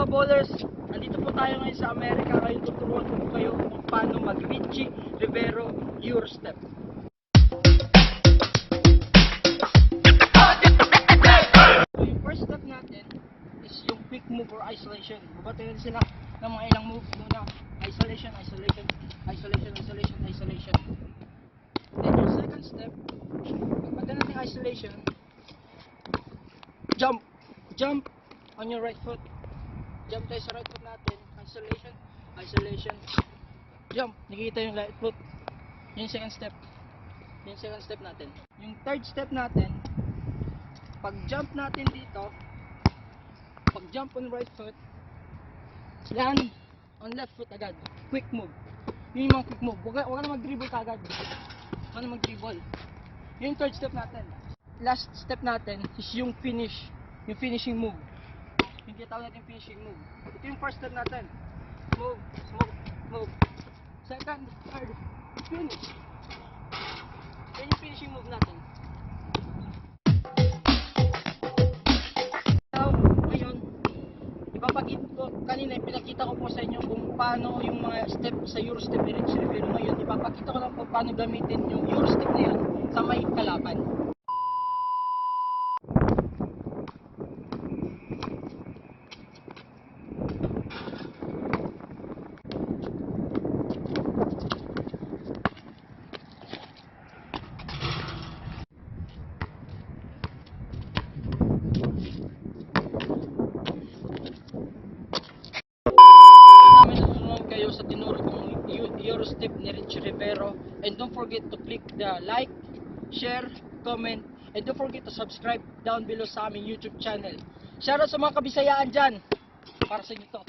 mga ballers, nandito po tayo ngayon sa Amerika. Ngayon tuturuan ko po kayo kung paano mag-Richie Rivero Eurostep. So yung first step natin is yung quick move or isolation. Babatiin sila ng mga ilang move muna. Isolation, isolation, isolation, isolation, isolation. Then yung second step, pagka natin isolation, jump, jump on your right foot. Jump tayo sa right foot natin, isolation, isolation, jump, nakikita yung right foot. Yung second step. Yung second step natin. Yung third step natin, pag jump natin dito, pag jump on right foot, land on left foot agad. Quick move. Yun yung mga quick move. Huwag ka na mag-dribble kagad. Huwag ka na mag-dribble. Yun yung third step natin. Last step natin is yung finish. Yung finishing move. Yung tinatawag natin finishing move. Ito yung first step natin. Move, move, move. Second, third, finish. Yan yung finishing move natin. Now, ngayon, ipapakita ko, kanina pinakita ko po sa inyo kung paano yung mga step sa Eurostep ni Richie Rivero. Ngayon, ipapakita ko lang po paano gamitin yung Eurostep na yan sa may kalaban. Kayo sa tinuro kong Eurostep ni Richie Rivero, and don't forget to click the like, share, comment, and don't forget to subscribe down below sa aming YouTube channel. Shoutout sa mga Kabisayaan dyan, para sa inyo to.